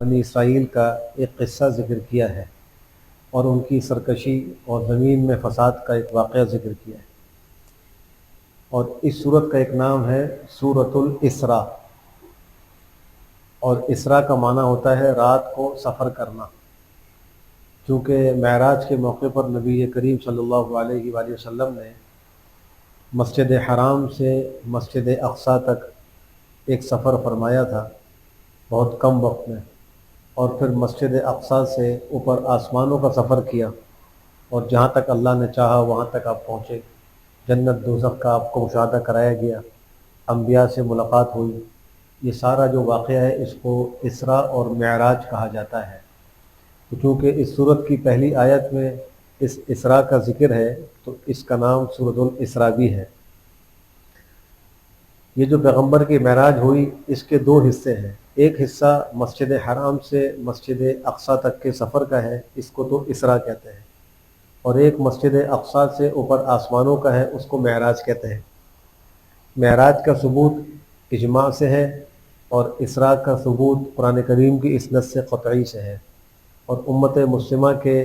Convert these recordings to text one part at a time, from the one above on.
بنی اسرائیل کا ایک قصہ ذکر کیا ہے اور ان کی سرکشی اور زمین میں فساد کا ایک واقعہ ذکر کیا ہے، اور اس صورت کا ایک نام ہے سورۃ الاسراء، اور اسراء کا معنی ہوتا ہے رات کو سفر کرنا، چونکہ معراج کے موقع پر نبی کریم صلی اللہ علیہ وآلہ وسلم نے مسجد حرام سے مسجد اقصیٰ تک ایک سفر فرمایا تھا بہت کم وقت میں، اور پھر مسجد اقصیٰ سے اوپر آسمانوں کا سفر کیا، اور جہاں تک اللہ نے چاہا وہاں تک آپ پہنچے۔ جنت دوزخ کا آپ کو مشاہدہ کرایا گیا، انبیاء سے ملاقات ہوئی۔ یہ سارا جو واقعہ ہے اس کو اسراء اور معراج کہا جاتا ہے۔ تو چونکہ اس سورت کی پہلی آیت میں اس اسراء کا ذکر ہے تو اس کا نام سورۃ الاسراء بھی ہے۔ یہ جو پیغمبر کی معراج ہوئی اس کے دو حصے ہیں، ایک حصہ مسجد حرام سے مسجد اقصیٰ تک کے سفر کا ہے، اس کو تو اسراء کہتے ہیں، اور ایک مسجد اقصیٰ سے اوپر آسمانوں کا ہے، اس کو معراج کہتے ہیں۔ معراج کا ثبوت اجماع سے ہے اور اسراء کا ثبوت قرآن کریم کی اسناد سے قطعی سے ہے، اور امت مسلمہ کے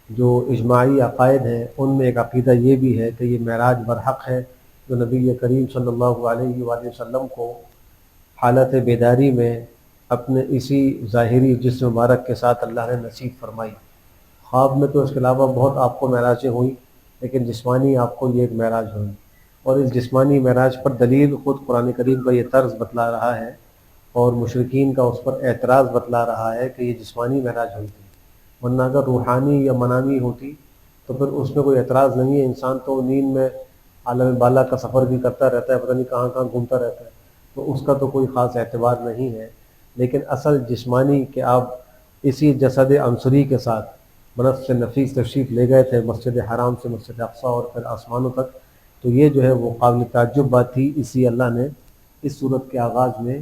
جو اجماعی عقائد ہیں ان میں ایک عقیدہ یہ بھی ہے کہ یہ معراج برحق ہے، جو نبی کریم صلی اللہ علیہ وآلہ وسلم کو حالت بیداری میں اپنے اسی ظاہری جسم مبارک کے ساتھ اللہ نے نصیب فرمائی۔ خواب میں تو اس کے علاوہ بہت آپ کو معراجیں ہوئیں، لیکن جسمانی آپ کو یہ ایک معراج ہوئی، اور اس جسمانی معراج پر دلیل خود قرآن کریم کا یہ طرز بتلا رہا ہے، اور مشرکین کا اس پر اعتراض بتلا رہا ہے کہ یہ جسمانی معراج ہوئی تھی، ورنہ اگر روحانی یا منامی ہوتی تو پھر اس میں کوئی اعتراض نہیں ہے۔ انسان تو نیند میں عالم بالا کا سفر بھی کرتا رہتا ہے، پتہ نہیں کہاں کہاں گھومتا رہتا ہے، تو اس کا تو کوئی خاص اعتبار نہیں ہے۔ لیکن اصل جسمانی کہ آپ اسی جسد عنصری کے ساتھ بنفس نفیس تشریف لے گئے تھے مسجد حرام سے مسجد اقصیٰ اور پھر آسمانوں تک، تو یہ جو ہے وہ قابل تعجب بات تھی۔ اسی اللہ نے اس صورت کے آغاز میں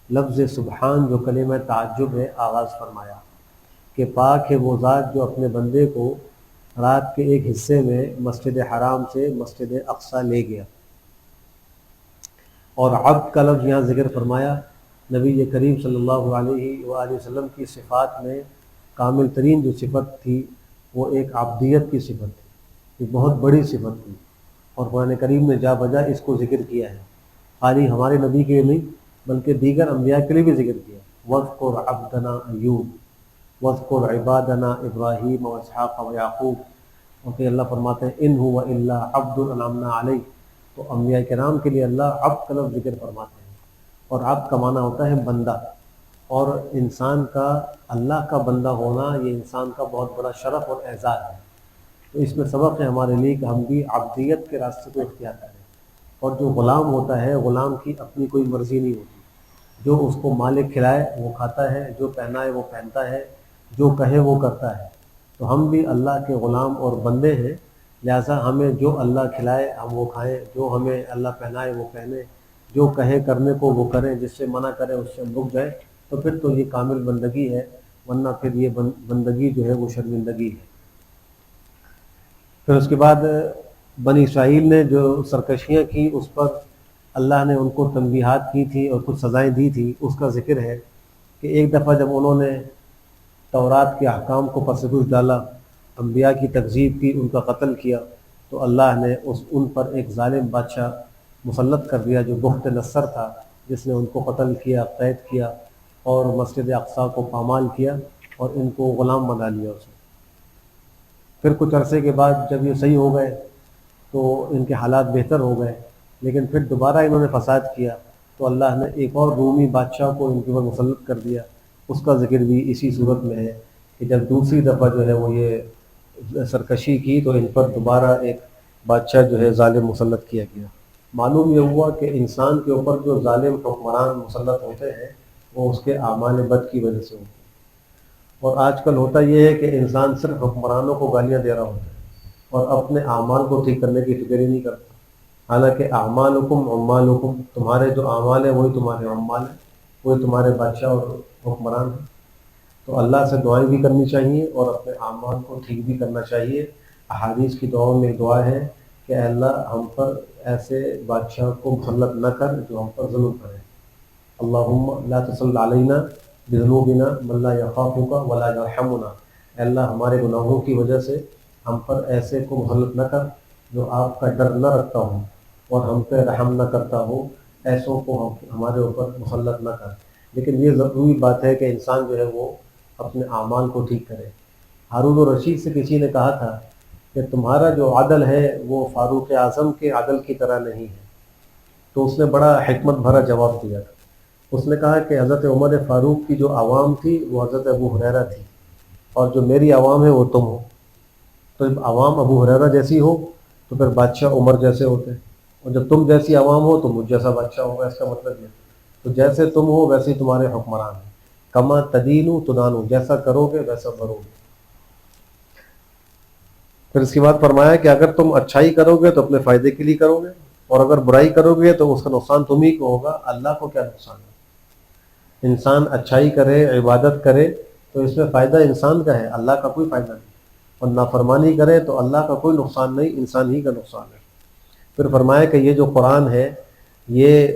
لفظ سبحان جو کلمہ تعجب ہے آغاز فرمایا کہ پاک ہے وہ ذات جو اپنے بندے کو رات کے ایک حصے میں مسجد حرام سے مسجد اقصیٰ لے گیا۔ اور عبد کا لفظ یہاں ذکر فرمایا، نبی کریم صلی اللہ علیہ وآلہ وسلم کی صفات میں کامل ترین جو صفت تھی وہ ایک عبدیت کی صفت تھی، یہ بہت بڑی صفت تھی، اور قرآن کریم نے جا بجا اس کو ذکر کیا ہے، خالی ہمارے نبی کے لیے نہیں بلکہ دیگر انبیاء کے لیے بھی ذکر کیا۔ وَاذْكُرْ عَبْدَنَا أَيُّوبَ وَاذْكُرْ عِبَادَنَا إِبْرَاهِيمَ وَإِسْحَاقَ وَيَعْقُوبَ، اور کہ اللہ فرماتے ہیں اِنْ هُوَ إِلَّا عَبْدٌ أَنْعَمْنَا عَلَيْهِ، تو انبیاء کرام کے لیے اللہ عبد کا لفظ ذکر فرماتے ہیں، اور عبد کا معنی ہوتا ہے بندہ، اور انسان کا اللہ کا بندہ ہونا یہ انسان کا بہت بڑا شرف اور اعزاز ہے۔ تو اس میں سبق ہے ہمارے لیے کہ ہم بھی عبدیت کے راستے کو اختیار کریں، اور جو غلام ہوتا ہے غلام کی اپنی کوئی مرضی نہیں ہوتی، جو اس کو مالک کھلائے وہ کھاتا ہے، جو پہنائے وہ پہنتا ہے، جو کہے وہ کرتا ہے۔ تو ہم بھی اللہ کے غلام اور بندے ہیں، لہٰذا ہمیں جو اللہ کھلائے ہم وہ کھائیں، جو ہمیں اللہ پہنائے وہ پہنیں، جو کہے کرنے کو وہ کریں، جس سے منع کرے اس سے ہم رک جائیں، تو پھر تو یہ کامل بندگی ہے، ورنہ پھر یہ بندگی جو ہے وہ شرمندگی ہے۔ پھر اس کے بعد بنی اسرائیل نے جو سرکشیاں کی اس پر اللہ نے ان کو تنبیہات کی تھی اور کچھ سزائیں دی تھی، اس کا ذکر ہے کہ ایک دفعہ جب انہوں نے تورات کے احکام کو پس گوش ڈالا، انبیاء کی تکذیب کی، ان کا قتل کیا، تو اللہ نے ان پر ایک ظالم بادشاہ مسلط کر دیا جو بخت نصر تھا، جس نے ان کو قتل کیا، قید کیا، اور مسجد اقصیٰ کو پامال کیا اور ان کو غلام بنا لیا اسے۔ پھر کچھ عرصے کے بعد جب یہ صحیح ہو گئے تو ان کے حالات بہتر ہو گئے، لیکن پھر دوبارہ انہوں نے فساد کیا تو اللہ نے ایک اور رومی بادشاہ کو ان کے اوپر مسلط کر دیا، اس کا ذکر بھی اسی صورت میں ہے کہ جب دوسری دفعہ جو ہے وہ یہ سرکشی کی تو ان پر دوبارہ ایک بادشاہ جو ہے ظالم مسلط کیا گیا۔ معلوم یہ ہوا کہ انسان کے اوپر جو ظالم حکمران مسلط ہوتے ہیں وہ اس کے اعمال بد کی وجہ سے ہوتے ہیں، اور آج کل ہوتا یہ ہے کہ انسان صرف حکمرانوں کو گالیاں دے رہا ہوتا ہے اور اپنے اعمال کو ٹھیک کرنے کی فکر ہی نہیں کرتا، حالانکہ اعمالکم عمالکم، تمہارے جو اعمال ہیں وہی تمہارے عمال ہیں، وہی تمہارے بادشاہ اور حکمران ہیں۔ تو اللہ سے دعائیں بھی کرنی چاہیے اور اپنے اعمال کو ٹھیک بھی کرنا چاہیے۔ احادیث کی دعاؤں میں دعا ہے کہ اے اللہ ہم پر ایسے بادشاہ کو مسلط نہ کر جو ہم پر ظلم کرے، اللہم لا تسلط علینا بذنوبنا من لا یخافک ولا یرحمنا، اے اللہ ہمارے گناہوں کی وجہ سے ہم پر ایسے کو مسلط نہ کر جو آپ کا ڈر نہ رکھتا ہو اور ہم پہ رحم نہ کرتا ہو، ایسوں کو ہمارے اوپر مسلط نہ کر۔ لیکن یہ ضروری بات ہے کہ انسان جو ہے وہ اپنے اعمال کو ٹھیک کرے۔ ہارون الرشید سے کسی نے کہا تھا کہ تمہارا جو عدل ہے وہ فاروق اعظم کے عدل کی طرح نہیں ہے، تو اس نے بڑا حکمت بھرا جواب دیا تھا۔ اس نے کہا کہ حضرت عمر فاروق کی جو عوام تھی وہ حضرت ابو ہریرہ تھی، اور جو میری عوام ہے وہ تم ہو۔ تو جب عوام ابو ہریرہ جیسی ہو تو پھر بادشاہ عمر جیسے ہوتے، اور جب تم جیسی عوام ہو تو مجھ جیسا بادشاہ ہوگا۔ اس کا مطلب یہ تو جیسے تم ہو ویسے تمہارے حکمران ہیں، کما تدینو تدانو، جیسا کرو گے ویسا بھرو گے۔ پھر اس کے بعد فرمایا کہ اگر تم اچھائی کرو گے تو اپنے فائدے کے لیے کرو گے، اور اگر برائی کرو گے تو اس کا نقصان تم ہی کو ہوگا، اللہ کو کیا نقصان ہے۔ انسان اچھائی کرے، عبادت کرے تو اس میں فائدہ انسان کا ہے، اللہ کا کوئی فائدہ نہیں، اور نافرمانی کرے تو اللہ کا کوئی نقصان نہیں، انسان ہی کا نقصان ہے۔ پھر فرمایا کہ یہ جو قرآن ہے یہ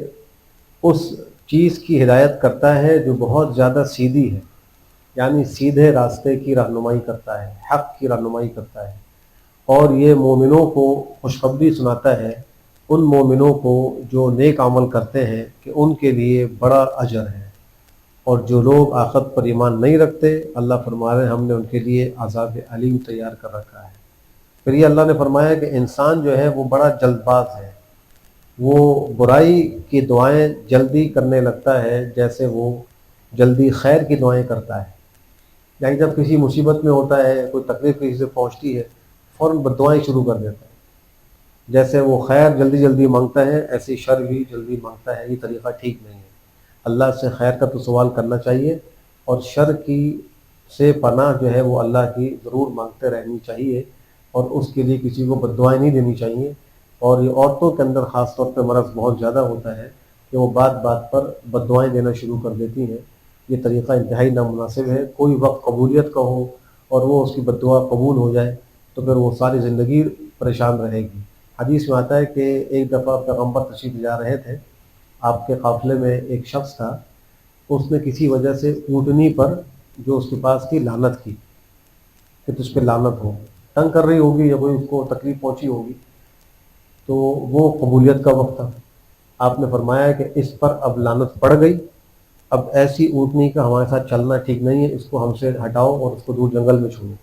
اس چیز کی ہدایت کرتا ہے جو بہت زیادہ سیدھی ہے، یعنی سیدھے راستے کی رہنمائی کرتا ہے، حق کی رہنمائی کرتا ہے، اور یہ مومنوں کو خوشخبری سناتا ہے، ان مومنوں کو جو نیک عمل کرتے ہیں کہ ان کے لیے بڑا اجر ہے، اور جو لوگ آخرت پر ایمان نہیں رکھتے اللہ فرما رہے ہیں ہم نے ان کے لیے عذاب علیم تیار کر رکھا ہے۔ پھر یہ اللہ نے فرمایا کہ انسان جو ہے وہ بڑا جلد باز ہے، وہ برائی کی دعائیں جلدی کرنے لگتا ہے جیسے وہ جلدی خیر کی دعائیں کرتا ہے۔ یعنی جب کسی مصیبت میں ہوتا ہے، کوئی تکلیف کسی سے پہنچتی ہے، فوراً بد دعائیں شروع کر دیتا ہے۔ جیسے وہ خیر جلدی جلدی مانگتا ہے ایسے شر بھی جلدی مانگتا ہے، یہ طریقہ ٹھیک نہیں ہے۔ اللہ سے خیر کا تو سوال کرنا چاہیے، اور شر کی سے پناہ جو ہے وہ اللہ کی ضرور مانگتے رہنی چاہیے، اور اس کے لیے کسی کو بد دعائیں نہیں دینی چاہیے۔ اور یہ عورتوں کے اندر خاص طور پہ مرض بہت زیادہ ہوتا ہے کہ وہ بات بات پر بد دعائیں دینا شروع کر دیتی ہیں، یہ طریقہ انتہائی نامناسب ہے۔ کوئی وقت قبولیت کا ہو اور وہ اس کی بد دعا قبول ہو جائے تو پھر وہ ساری زندگی پریشان رہے گی۔ حدیث میں آتا ہے کہ ایک دفعہ پیغمبر تشریف جا رہے تھے، آپ کے قافلے میں ایک شخص تھا، اس نے کسی وجہ سے اونٹنی پر جو اس کے پاس تھی لعنت کی کہ تجھ پہ لعنت ہو، تنگ کر رہی ہوگی یا کوئی اس کو تکلیف پہنچی ہوگی۔ تو وہ قبولیت کا وقت تھا، آپ نے فرمایا کہ اس پر اب لعنت پڑ گئی، اب ایسی اونٹنی کا ہمارے ساتھ چلنا ٹھیک نہیں ہے، اس کو ہم سے ہٹاؤ اور اس کو دور جنگل میں چھوڑو۔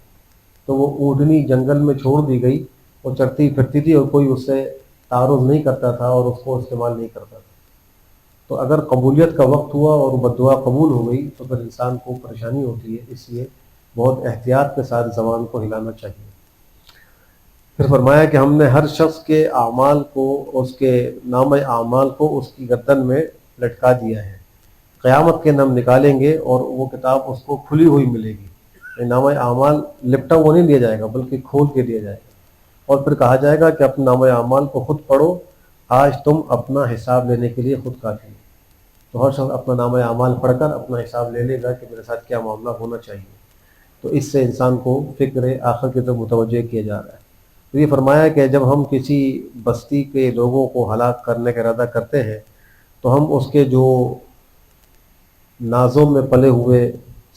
تو وہ اونٹنی جنگل میں چھوڑ دی گئی، وہ چرتی پھرتی تھی اور کوئی اس سے تعارض نہیں کرتا تھا اور اس کو استعمال نہیں کرتا تھا۔ تو اگر قبولیت کا وقت ہوا اور بد دعا قبول ہو گئی تو پھر انسان کو پریشانی ہوتی ہے، اس لیے بہت احتیاط کے ساتھ زبان کو ہلانا چاہیے۔ پھر فرمایا کہ ہم نے ہر شخص کے اعمال کو، اس کے نام اعمال کو اس کی گردن میں لٹکا دیا ہے، قیامت کے دن نکالیں گے اور وہ کتاب اس کو کھلی ہوئی ملے گی۔ نام اعمال لپٹا وہ نہیں دیا جائے گا بلکہ کھول کے دیا جائے گا، اور پھر کہا جائے گا کہ اپنے نام اعمال کو خود پڑھو، آج تم اپنا حساب لینے کے لیے خود کافی ہو۔ تو ہر شخص اپنا نام اعمال پڑھ کر اپنا حساب لے لے گا کہ میرے ساتھ کیا معاملہ ہونا چاہیے۔ تو اس سے انسان کو فکر آخر کی طرف متوجہ کیا جا رہا ہے۔ تو یہ فرمایا کہ جب ہم کسی بستی کے لوگوں کو ہلاک کرنے کا ارادہ کرتے ہیں تو ہم اس کے جو نازوں میں پلے ہوئے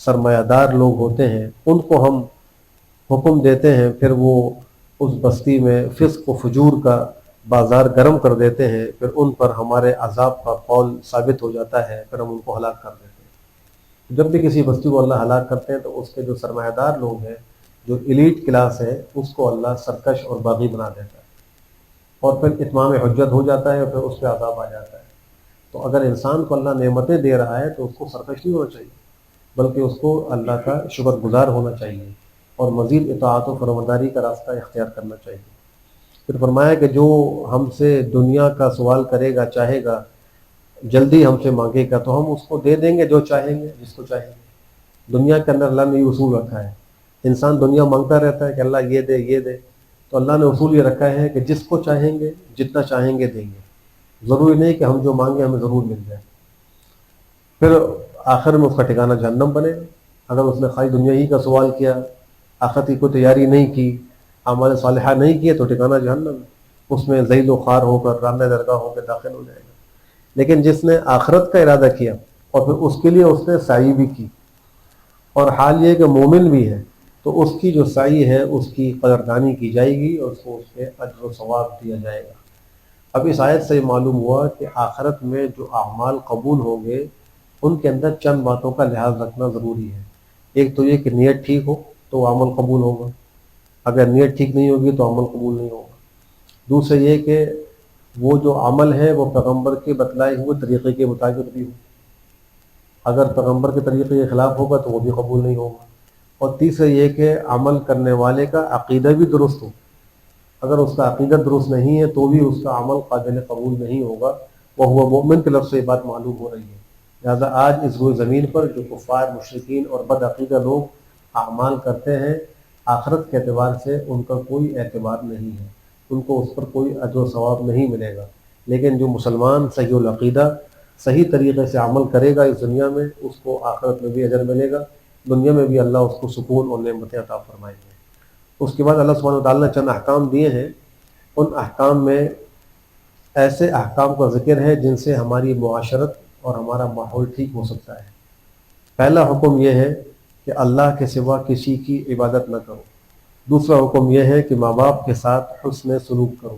سرمایہ دار لوگ ہوتے ہیں ان کو ہم حکم دیتے ہیں، پھر وہ اس بستی میں فسق و فجور کا بازار گرم کر دیتے ہیں، پھر ان پر ہمارے عذاب کا قول ثابت ہو جاتا ہے، پھر ہم ان کو ہلاک کر دیتے ہیں۔ جب بھی کسی بستی کو اللہ ہلاک کرتے ہیں تو اس کے جو سرمایہ دار لوگ ہیں، جو ایلیٹ کلاس ہے، اس کو اللہ سرکش اور باغی بنا دیتا ہے، اور پھر اتمام حجت ہو جاتا ہے، پھر اس پہ عذاب آ جاتا ہے۔ تو اگر انسان کو اللہ نعمتیں دے رہا ہے تو اس کو سرکش نہیں ہونا چاہیے، بلکہ اس کو اللہ کا شکر گزار ہونا چاہیے اور مزید اطاعت و فرمانبرداری کا راستہ اختیار کرنا چاہیے۔ پھر فرمایا کہ جو ہم سے دنیا کا سوال کرے گا، چاہے گا، جلدی ہم سے مانگے گا تو ہم اس کو دے دیں گے جو چاہیں گے، جس کو چاہیں گے۔ دنیا کے اندر اللہ نے یہ اصول رکھا ہے، انسان دنیا مانگتا رہتا ہے کہ اللہ یہ دے یہ دے، تو اللہ نے اصول یہ رکھا ہے کہ جس کو چاہیں گے جتنا چاہیں گے دیں گے، ضروری نہیں کہ ہم جو مانگیں ہمیں ضرور مل جائے۔ پھر آخر میں اس کا ٹھکانہ جہنم بنے گا۔ اگر اس نے خالی دنیا ہی کا سوال کیا، آخرت کی کوئی تیاری نہیں کی، اعمال صالحہ نہیں کیے، تو ٹھکانہ جہنم ہے، اس میں ذیل و خوار ہو کر رامہ درگاہ ہو کے داخل ہو جائے گا۔ لیکن جس نے آخرت کا ارادہ کیا اور پھر اس کے لیے اس نے سعی بھی کی، اور حال یہ کہ مومن بھی ہے تو اس کی جو سعی ہے اس کی قدردانی کی جائے گی اور اس کو اس پہ اجر و ثواب دیا جائے گا۔ اب اس آیت سے معلوم ہوا کہ آخرت میں جو اعمال قبول ہوں گے ان کے اندر چند باتوں کا لحاظ رکھنا ضروری ہے۔ ایک تو یہ کہ نیت ٹھیک ہو تو وہ عمل قبول ہوگا، اگر نیت ٹھیک نہیں ہوگی تو عمل قبول نہیں ہوگا۔ دوسرے یہ کہ وہ جو عمل ہے وہ پیغمبر کے بتلائے ہوئے طریقے کے مطابق بھی ہو، اگر پیغمبر کے طریقے کے خلاف ہوگا تو وہ بھی قبول نہیں ہوگا۔ اور تیسرے یہ کہ عمل کرنے والے کا عقیدہ بھی درست ہو، اگر اس کا عقیدہ درست نہیں ہے تو بھی اس کا عمل قابل قبول نہیں ہوگا۔ وہ مومن کے لفظ سے یہ بات معلوم ہو رہی ہے۔ لہٰذا آج اس روئے زمین پر جو کفار، مشرکین اور بد عقیدہ لوگ اعمال کرتے ہیں، آخرت کے اعتبار سے ان کا کوئی اعتبار نہیں ہے، ان کو اس پر کوئی اجر و ثواب نہیں ملے گا۔ لیکن جو مسلمان صحیح العقیدہ صحیح طریقے سے عمل کرے گا اس دنیا میں، اس کو آخرت میں بھی اجر ملے گا، دنیا میں بھی اللہ اس کو سکون اور نعمتیں عطا فرمائیں گے۔ اس کے بعد اللہ سبحانہ وتعالیٰ نے چند احکام دیے ہیں، ان احکام میں ایسے احکام کا ذکر ہے جن سے ہماری معاشرت اور ہمارا ماحول ٹھیک ہو سکتا ہے۔ پہلا حکم یہ ہے کہ اللہ کے سوا کسی کی عبادت نہ کرو۔ دوسرا حکم یہ ہے کہ ماں باپ کے ساتھ حسن سلوک کرو۔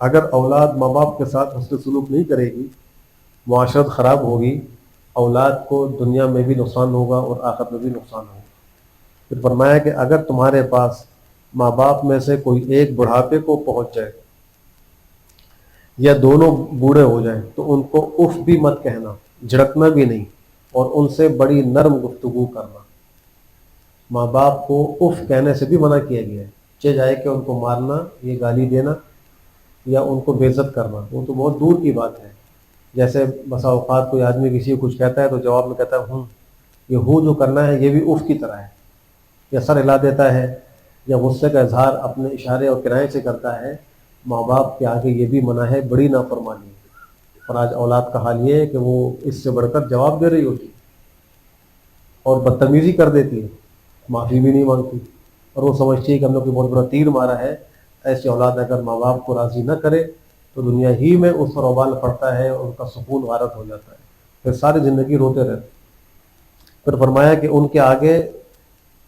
اگر اولاد ماں باپ کے ساتھ حسن سلوک نہیں کرے گی، معاشرت خراب ہوگی، اولاد کو دنیا میں بھی نقصان ہوگا اور آخرت میں بھی نقصان ہوگا۔ پھر فرمایا کہ اگر تمہارے پاس ماں باپ میں سے کوئی ایک بڑھاپے کو پہنچ جائے یا دونوں بوڑھے ہو جائیں تو ان کو اف بھی مت کہنا، جھڑکنا بھی نہیں، اور ان سے بڑی نرم گفتگو کرنا۔ ماں باپ کو اف کہنے سے بھی منع کیا گیا ہے، چاہے جائے کہ ان کو مارنا، یہ گالی دینا یا ان کو بے عزت کرنا، وہ تو بہت دور کی بات ہے۔ جیسے بسا اوقات کوئی آدمی کسی کو کچھ کہتا ہے تو جواب میں کہتا ہے ہوں، یہ ہو جو کرنا ہے یہ بھی اف کی طرح ہے، یا سر ہلا دیتا ہے یا غصے کا اظہار اپنے اشارے اور کنایے سے کرتا ہے۔ ماں باپ کے آگے یہ بھی منع ہے، بڑی نافرمانی ہے۔ اور آج اولاد کا حال یہ ہے کہ وہ اس سے بڑھ کر جواب دے رہی ہوتی اور بدتمیزی کر دیتی ہے، معافی بھی نہیں مانگتی، اور وہ سمجھتی ہے کہ ہم نے کوئی بہت بڑا تیر مارا ہے۔ ایسی اولاد اگر ماں باپ کو راضی نہ کرے تو دنیا ہی میں اس پر وبال پڑتا ہے اور ان کا سکون غارت ہو جاتا ہے، پھر ساری زندگی روتے رہتے۔ پھر فرمایا کہ ان کے آگے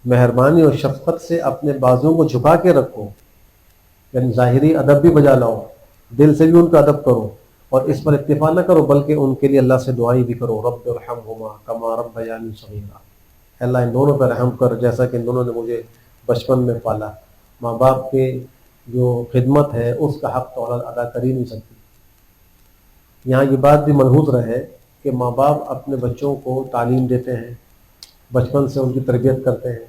مہربانی اور شفقت سے اپنے بازوؤں کو جھکا کے رکھو، یعنی ظاہری ادب بھی بجا لاؤ، دل سے بھی ان کا ادب کرو، اور اس پر اکتفا نہ کرو بلکہ ان کے لیے اللہ سے دعائیں بھی کرو، رب ارحمہما کما ربیانی صغیرا، اللہ ان دونوں پر رحم کر جیسا کہ ان دونوں نے مجھے بچپن میں پالا۔ ماں باپ کے جو خدمت ہے اس کا حق تو اولاد ادا کر ہی نہیں سکتی۔ یہاں یہ بات بھی ملحوظ رہے کہ ماں باپ اپنے بچوں کو تعلیم دیتے ہیں، بچپن سے ان کی تربیت کرتے ہیں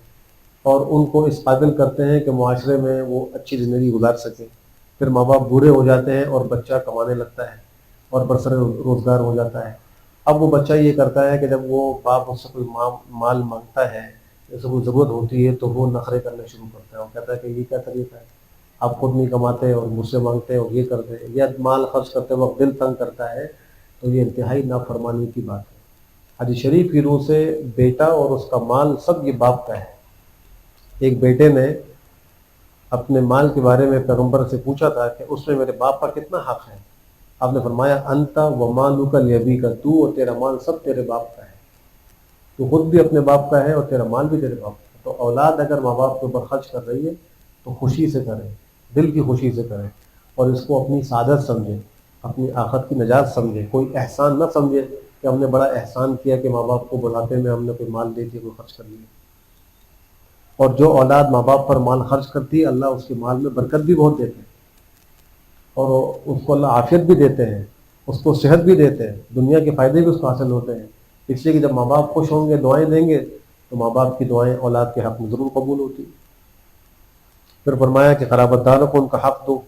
اور ان کو اس قابل کرتے ہیں کہ معاشرے میں وہ اچھی زندگی گزار سکیں۔ پھر ماں باپ بوڑھے ہو جاتے ہیں اور بچہ کمانے لگتا ہے اور برسر روزگار ہو جاتا ہے۔ اب وہ بچہ یہ کرتا ہے کہ جب وہ باپ اس سے کوئی مال مانگتا ہے، جیسے کوئی ضرورت ہوتی ہے تو وہ نخرے کرنے شروع کرتا ہے، وہ کہتا ہے کہ یہ کیا طریقہ ہے، آپ خود نہیں کماتے اور مجھ سے مانگتے اور یہ کرتے ہیں، یا مال خرچ کرتے وقت دل تنگ کرتا ہے، تو یہ انتہائی نافرمانی کی بات ہے۔ حدیث شریف کی روح سے بیٹا اور اس کا مال سب یہ باپ کا ہے۔ ایک بیٹے نے اپنے مال کے بارے میں پیغمبر سے پوچھا تھا کہ اس میں میرے باپ کا کتنا حق ہے؟ آپ نے فرمایا انت و مالک لابیک، تو اور تیرا مال سب تیرے باپ کا ہے، تو خود بھی اپنے باپ کا ہے اور تیرا مال بھی تیرے باپ کا ہے۔ تو اولاد اگر ماں باپ کے اوپر خرچ کر رہی ہے تو خوشی سے کرے، دل کی خوشی سے کرے، اور اس کو اپنی سعادت سمجھے، اپنی آخرت کی نجات سمجھے، کوئی احسان نہ سمجھے کہ ہم نے بڑا احسان کیا کہ ماں باپ کو بڑھاپے میں ہم نے کوئی مال دے دیا، کوئی خرچ کر لیا۔ اور جو اولاد ماں باپ پر مال خرچ کرتی ہے اللہ اس کے مال میں برکت بھی بہت دیتے ہیں، اور اس کو اللہ عافیت بھی دیتے ہیں، اس کو صحت بھی دیتے ہیں، دنیا کے فائدے بھی اس کو حاصل ہوتے ہیں، اس لیے کہ جب ماں باپ خوش ہوں گے، دعائیں دیں گے، تو ماں باپ کی دعائیں اولاد کے حق میں ضرور قبول ہوتی۔ پھر فرمایا کہ قرابت داروں کو ان کا حق دو،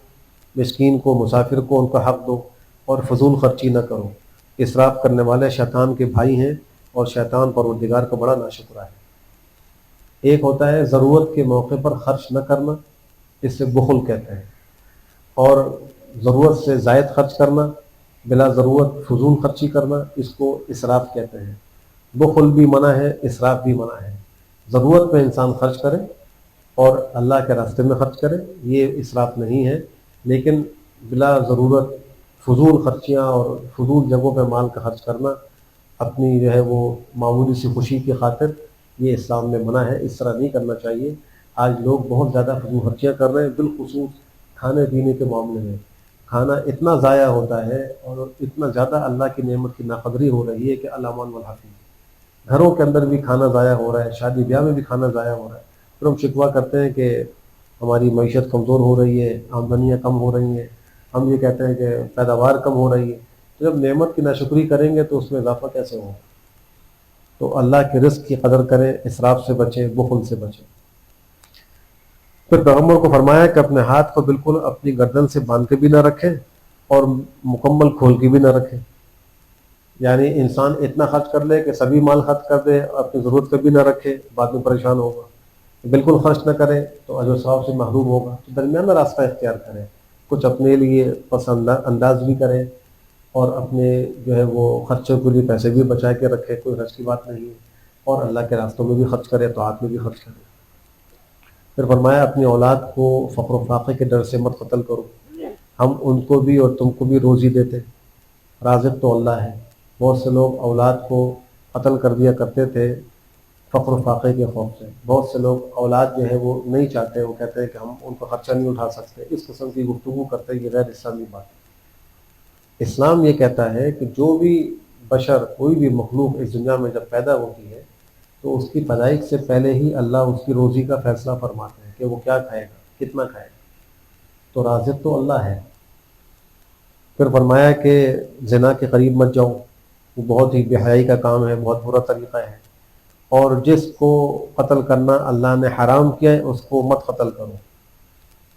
مسکین کو، مسافر کو ان کا حق دو، اور فضول خرچی نہ کرو۔ اسراف کرنے والے شیطان کے بھائی ہیں اور شیطان پروردگار کا بڑا ناشکرا ہے۔ ایک ہوتا ہے ضرورت کے موقع پر خرچ نہ کرنا، اس سے بخل کہتے ہیں، اور ضرورت سے زائد خرچ کرنا، بلا ضرورت فضول خرچی کرنا، اس کو اسراف کہتے ہیں۔ بخل بھی منع ہے، اسراف بھی منع ہے۔ ضرورت میں انسان خرچ کرے اور اللہ کے راستے میں خرچ کرے، یہ اسراف نہیں ہے، لیکن بلا ضرورت فضول خرچیاں اور فضول جگہوں پہ مال کا خرچ کرنا اپنی جو ہے وہ معمولی سی خوشی کی خاطر، یہ اسلام میں منع ہے، اس طرح نہیں کرنا چاہیے۔ آج لوگ بہت زیادہ فضول خرچیاں کر رہے ہیں، بالخصوص کھانے پینے کے معاملے میں۔ کھانا اتنا ضائع ہوتا ہے اور اتنا زیادہ اللہ کی نعمت کی ناقدری ہو رہی ہے کہ الامان والحافظ۔ گھروں کے اندر بھی کھانا ضائع ہو رہا ہے، شادی بیاہ میں بھی کھانا ضائع ہو رہا ہے، پھر ہم شکوہ کرتے ہیں کہ ہماری معیشت کمزور ہو رہی ہے، آمدنیاں کم ہو رہی ہیں، ہم یہ کہتے ہیں کہ پیداوار کم ہو رہی ہے۔ تو جب نعمت کی ناشکری کریں گے تو اس میں اضافہ کیسے ہوگا؟ تو اللہ کے رزق کی قدر کریں، اسراف سے بچیں، بخل سے بچیں۔ پھر پیغمبر کو فرمایا کہ اپنے ہاتھ کو بالکل اپنی گردن سے باندھ کے بھی نہ رکھیں اور مکمل کھول کے بھی نہ رکھیں، یعنی انسان اتنا خرچ کر لے کہ سبھی مال خرچ کر دے، اپنی ضرورت کا بھی نہ رکھے، بعد میں پریشان ہوگا۔ بالکل خرچ نہ کرے تو اجر و ثواب سے محروم ہوگا۔ تو درمیانہ راستہ اختیار کریں، کچھ اپنے لیے پسند انداز بھی کریں اور اپنے جو ہے وہ خرچوں کے لیے پیسے بھی بچا کے رکھے، کوئی حرج کی بات نہیں ہے، اور اللہ کے راستوں میں بھی خرچ کرے، طاعت میں بھی خرچ کرے۔ پھر فرمایا اپنی اولاد کو فقر و فاقے کے ڈر سے مت قتل کرو، ہم ان کو بھی اور تم کو بھی روزی دیتے، رازق تو اللہ ہے۔ بہت سے لوگ اولاد کو قتل کر دیا کرتے تھے فقر و فاقے کے خوف سے، بہت سے لوگ اولاد جو ہے وہ نہیں چاہتے، وہ کہتے ہیں کہ ہم ان کا خرچہ نہیں اٹھا سکتے، اس قسم کی گفتگو کرتے ہیں، یہ غیر اسلامی بات ہے۔ اسلام یہ کہتا ہے کہ جو بھی بشر، کوئی بھی مخلوق اس دنیا میں جب پیدا ہوتی ہے تو اس کی پیدائش سے پہلے ہی اللہ اس کی روزی کا فیصلہ فرماتے ہیں کہ وہ کیا کھائے گا، کتنا کھائے گا، تو رازق تو اللہ ہے۔ پھر فرمایا کہ زنا کے قریب مت جاؤ، وہ بہت ہی بے حیائی کا کام ہے، بہت برا طریقہ ہے، اور جس کو قتل کرنا اللہ نے حرام کیا ہے اس کو مت قتل کرو۔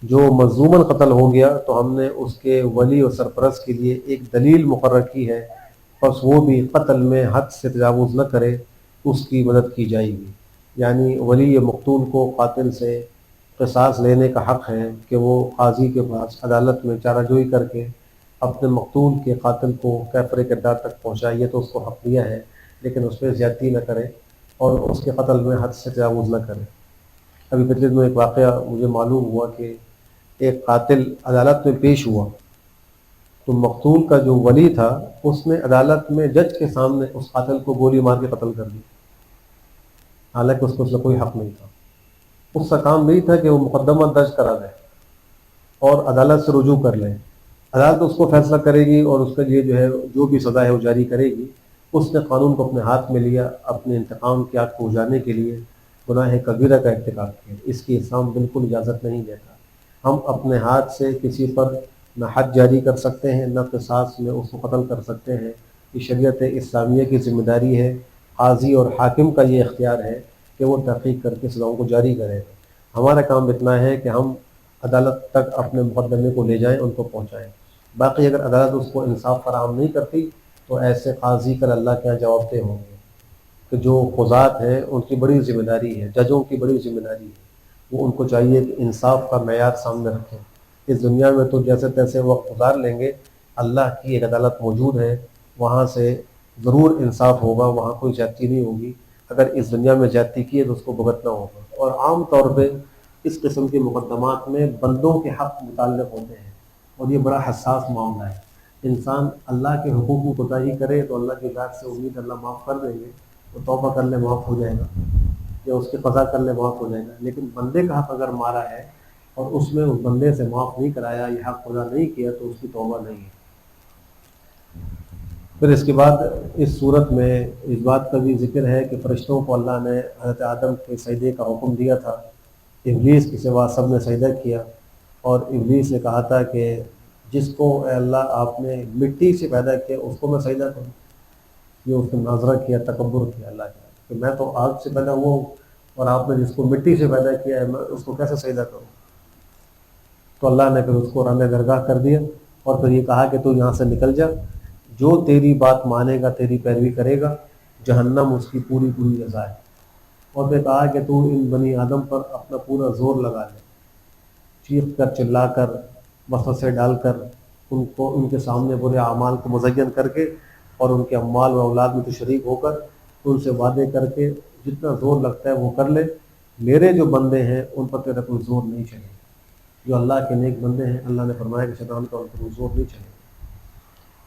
جو مظلوماً قتل ہو گیا تو ہم نے اس کے ولی اور سرپرست کے لیے ایک دلیل مقرر کی ہے، بس وہ بھی قتل میں حد سے تجاوز نہ کرے، اس کی مدد کی جائے گی۔ یعنی ولی مقتول کو قاتل سے قصاص لینے کا حق ہے کہ وہ قاضی کے پاس عدالت میں چارہ جوئی کر کے اپنے مقتول کے قاتل کو کیفر کردار تک پہنچائے، تو اس کو حق دیا ہے، لیکن اس پہ زیادتی نہ کرے اور اس کے قتل میں حد سے تجاوز نہ کرے۔ ابھی پچھلے دنوں ایک واقعہ مجھے معلوم ہوا کہ ایک قاتل عدالت میں پیش ہوا تو مقتول کا جو ولی تھا اس نے عدالت میں جج کے سامنے اس قاتل کو گولی مار کے قتل کر دی، حالانکہ اس کو اس کا کوئی حق نہیں تھا۔ اس کا کام نہیں تھا کہ وہ مقدمہ درج کرا دے اور عدالت سے رجوع کر لے، عدالت اس کو فیصلہ کرے گی اور اس کے لیے جو ہے جو بھی سزا ہے وہ جاری کرے گی۔ اس نے قانون کو اپنے ہاتھ میں لیا، اپنے انتقام کی آگ کو اجارنے کے لیے گناہ کبیرہ کا ارتکاب کیا۔ اس کی اسلام بالکل اجازت نہیں دیتا۔ ہم اپنے ہاتھ سے کسی پر نہ حد جاری کر سکتے ہیں، نہ قصاص میں اس کو قتل کر سکتے ہیں۔ یہ شریعت اسلامیہ کی ذمہ داری ہے، قاضی اور حاکم کا یہ اختیار ہے کہ وہ تحقیق کر کے سزاؤں کو جاری کرے۔ ہمارا کام اتنا ہے کہ ہم عدالت تک اپنے مقدمے کو لے جائیں، ان کو پہنچائیں۔ باقی اگر عدالت اس کو انصاف فراہم نہیں کرتی تو ایسے قاضی کل اللہ کے یہاں جواب دہ ہوں گے، کہ جو قضات ہیں ان کی بڑی ذمہ داری ہے، ججوں کی بڑی ذمہ داری ہے، وہ ان کو چاہیے کہ انصاف کا معیار سامنے رکھیں۔ اس دنیا میں تو جیسے تیسے وقت گزار لیں گے، اللہ کی ایک عدالت موجود ہے، وہاں سے ضرور انصاف ہوگا، وہاں کوئی زیادتی نہیں ہوگی۔ اگر اس دنیا میں زیادتی کی ہے تو اس کو بھگتنا ہوگا۔ اور عام طور پہ اس قسم کے مقدمات میں بندوں کے حق متعلق ہوتے ہیں اور یہ بڑا حساس معاملہ ہے۔ انسان اللہ کے حقوق کی کوتاہی کرے تو اللہ کی ذات سے امید اللہ معاف کر دیں گے، تو توبہ کر لے معاف ہو جائے گا، یا اس کی قضا کر لے معاف ہو جائے گا۔ لیکن بندے کا حق اگر مارا ہے اور اس میں اس بندے سے معاف نہیں کرایا، یہ حق ادا نہیں کیا، تو اس کی توبہ نہیں ہے۔ پھر اس کے بعد اس صورت میں اس بات کا بھی ذکر ہے کہ فرشتوں کو اللہ نے حضرت آدم کے سجدے کا حکم دیا تھا، ابلیس کے سوا سب نے سجدہ کیا، اور ابلیس نے کہا تھا کہ جس کو اے اللہ آپ نے مٹی سے پیدا کیا اس کو میں سجدہ کروں۔ یہ اس نے مناظرہ کیا، تکبر کیا اللہ کا، کہ میں تو آگ سے پیدا ہوا ہوں اور آپ نے جس کو مٹی سے پیدا کیا ہے میں اس کو کیسے سجدہ کروں؟ تو اللہ نے پھر اس کو راندہ درگاہ کر دیا اور پھر یہ کہا کہ تو یہاں سے نکل جا، جو تیری بات مانے گا، تیری پیروی کرے گا، جہنم اس کی پوری پوری جزا ہے۔ اور پھر کہا کہ تو ان بنی آدم پر اپنا پورا زور لگا لے، چیخ کر، چلا کر، وسوسے ڈال کر، ان کو ان کے سامنے برے اعمال کو مزین کر کے اور ان کے اموال و اولاد میں تو شریک ہو کر ان سے وعدے کر کے جتنا زور لگتا ہے وہ کر لے، میرے جو بندے ہیں ان پر تیرا کوئی زور نہیں چلے گا۔ جو اللہ کے نیک بندے ہیں اللہ نے فرمایا کہ شیطان کا ان پر کوئی زور نہیں چلے گا۔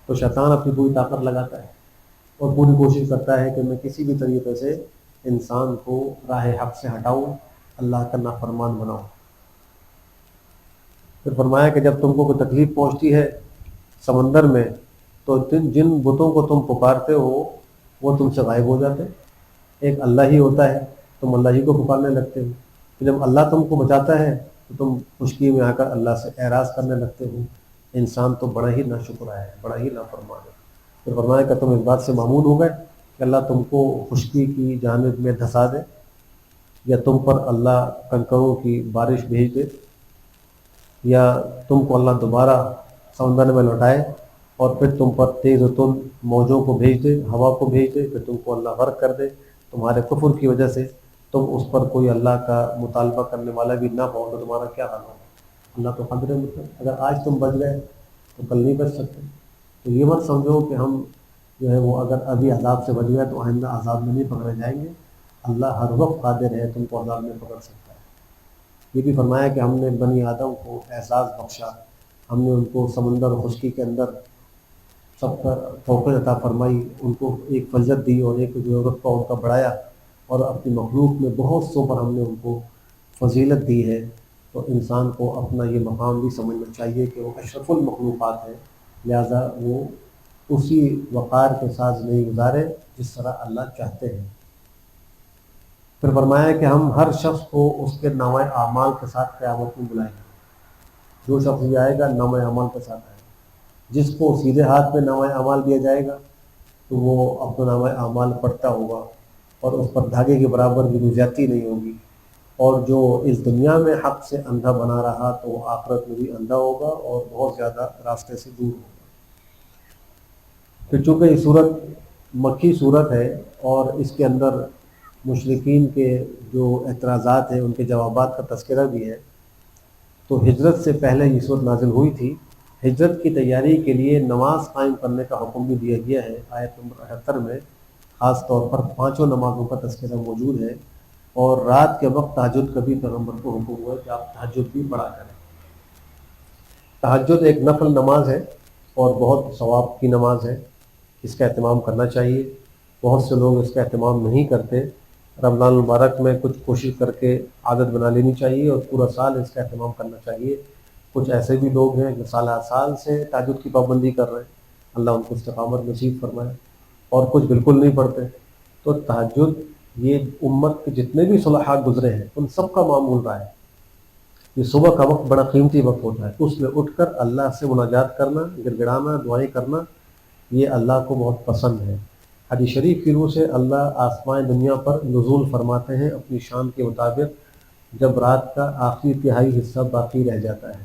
تو شیطان اپنی پوری طاقت لگاتا ہے اور پوری کوشش کرتا ہے کہ میں کسی بھی طریقے سے انسان کو راہ حق سے ہٹاؤں، اللہ کا نافرمان بناؤں۔ پھر فرمایا کہ جب تم کو کوئی تکلیف پہنچتی ہے سمندر میں تو جن بتوں کو تم پکارتے ہو وہ تم سے غائب ہو جاتے، ایک اللہ ہی ہوتا ہے، تم اللہ ہی کو پکارنے لگتے ہو۔ پھر جب اللہ تم کو بچاتا ہے تو تم خشکی میں آ کر اللہ سے اعراض کرنے لگتے ہو۔ انسان تو بڑا ہی ناشکرا ہے، بڑا ہی نافرمان ہے۔ پھر فرمایا کہ تم اس بات سے معمول ہو گئے کہ اللہ تم کو خشکی کی جانب میں دھسا دے، یا تم پر اللہ کنکروں کی بارش بھیج دے، یا تم کو اللہ دوبارہ سمندر میں لوٹائے اور پھر تم پر تیز و تند موجوں کو بھیج دے، ہوا کو بھیج دے، پھر تم کو اللہ غرق کر دے تمہارے کفر کی وجہ سے، تم اس پر کوئی اللہ کا مطالبہ کرنے والا بھی نہ ہو تو تمہارا کیا حال ہوگا؟ اللہ تو قدر مطلب اگر آج تم بچ گئے تو کل نہیں بچ سکتے۔ تو یہ مت سمجھو کہ ہم جو ہے وہ اگر ابھی عذاب سے بچ گئے تو آئندہ عذاب میں نہیں پکڑے جائیں گے۔ اللہ ہر وقت قادر ہے تم کو عذاب میں پکڑ سکتا ہے۔ یہ بھی فرمایا کہ ہم نے بنی آدم کو اعزاز بخشا، ہم نے ان کو سمندر و خشکی کے اندر سب پر فوقیت عطا فرمائی، ان کو ایک فضیلت دی اور ایک جو رتبہ ان کا بڑھایا، اور اپنی مخلوق میں بہت سو پر ہم نے ان کو فضیلت دی ہے۔ تو انسان کو اپنا یہ مقام بھی سمجھنا چاہیے کہ وہ اشرف المخلوقات ہے، لہذا وہ اسی وقار کے ساتھ زندگی گزارے جس طرح اللہ چاہتے ہیں۔ پھر فرمایا کہ ہم ہر شخص کو اس کے نامہ اعمال کے ساتھ قیامت میں بلائیں گے۔ جو شخص بھی آئے گا نامہ اعمال کے ساتھ آئے گا، جس کو سیدھے ہاتھ میں نامہ اعمال دیا جائے گا تو وہ اپنا نامہ اعمال پڑھتا ہوگا اور اس پر دھاگے کے برابر بھی زیادتی نہیں ہوگی، اور جو اس دنیا میں حق سے اندھا بنا رہا تو وہ آخرت میں بھی اندھا ہوگا اور بہت زیادہ راستے سے دور ہوگا۔ پھر چونکہ یہ صورت مکی صورت ہے اور اس کے اندر مشرکین کے جو اعتراضات ہیں ان کے جوابات کا تذکرہ بھی ہے، تو ہجرت سے پہلے یہ صورت نازل ہوئی تھی۔ ہجرت کی تیاری کے لیے نماز قائم کرنے کا حکم بھی دیا گیا ہے۔ آیت نمبر 78 میں خاص طور پر 5 نمازوں کا تذکرہ موجود ہے، اور رات کے وقت تہجد کا بھی پیغمبر کو حکم ہوا ہے کہ آپ تہجد بھی پڑھا کریں۔ تہجد ایک نفل نماز ہے اور بہت ثواب کی نماز ہے، اس کا اہتمام کرنا چاہیے۔ بہت سے لوگ اس کا اہتمام نہیں کرتے۔ رمضان المبارک میں کچھ کوشش کر کے عادت بنا لینی چاہیے اور پورا سال اس کا اہتمام کرنا چاہیے۔ کچھ ایسے بھی لوگ ہیں جو سال سال سے تہجد کی پابندی کر رہے ہیں، اللہ ان کو استقامت نصیب فرمائے، اور کچھ بالکل نہیں پڑھتے۔ تو تہجد یہ امت کے جتنے بھی صلحاء گزرے ہیں ان سب کا معمول رہا ہے۔ یہ صبح کا وقت بڑا قیمتی وقت ہوتا ہے، اس میں اٹھ کر اللہ سے مناجات کرنا، گڑ گڑانا، دعائیں کرنا، یہ اللہ کو بہت پسند ہے۔ حدیث شریف کی روح سے اللہ آسمان دنیا پر نزول فرماتے ہیں اپنی شان کے مطابق، جب رات کا آخری تہائی حصہ باقی رہ جاتا ہے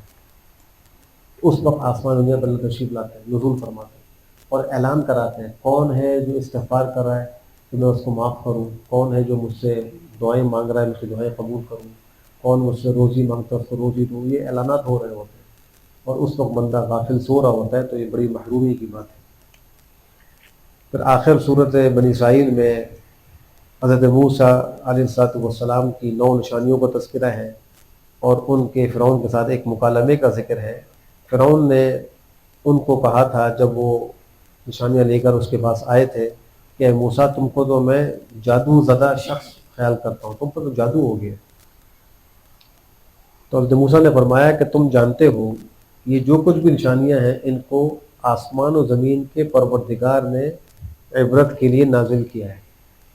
اس وقت آسمان دنیا پر اللہ تشریف لاتے ہیں، نزول فرماتے ہیں اور اعلان کراتے ہیں کون ہے جو استغفار کر رہا ہے کہ میں اس کو معاف کروں، کون ہے جو مجھ سے دعائیں مانگ رہا ہے میں اس کی دعائیں قبول کروں، کون مجھ سے روزی مانگتا ہے اس کو روزی دوں۔ یہ اعلانات ہو رہے ہوتے ہیں اور اس وقت بندہ غافل سو رہا ہوتا ہے، تو یہ بڑی محرومی کی بات ہے۔ پھر آخر صورت بنی اسرائیل میں حضرت موسیٰ علیہ السلام کی 9 نشانیوں کا تذکرہ ہے اور ان کے فرعون کے ساتھ ایک مکالمے کا ذکر ہے۔ فرعون نے ان کو کہا تھا جب وہ نشانیاں لے کر اس کے پاس آئے تھے کہ اے موسیٰ تم کو تو میں جادو زدہ شخص خیال کرتا ہوں، تم کو تو جادو ہو گیا۔ تو حضرت موسیٰ نے فرمایا کہ تم جانتے ہو یہ جو کچھ بھی نشانیاں ہیں ان کو آسمان و زمین کے پروردگار نے عبرت کے لیے نازل کیا ہے،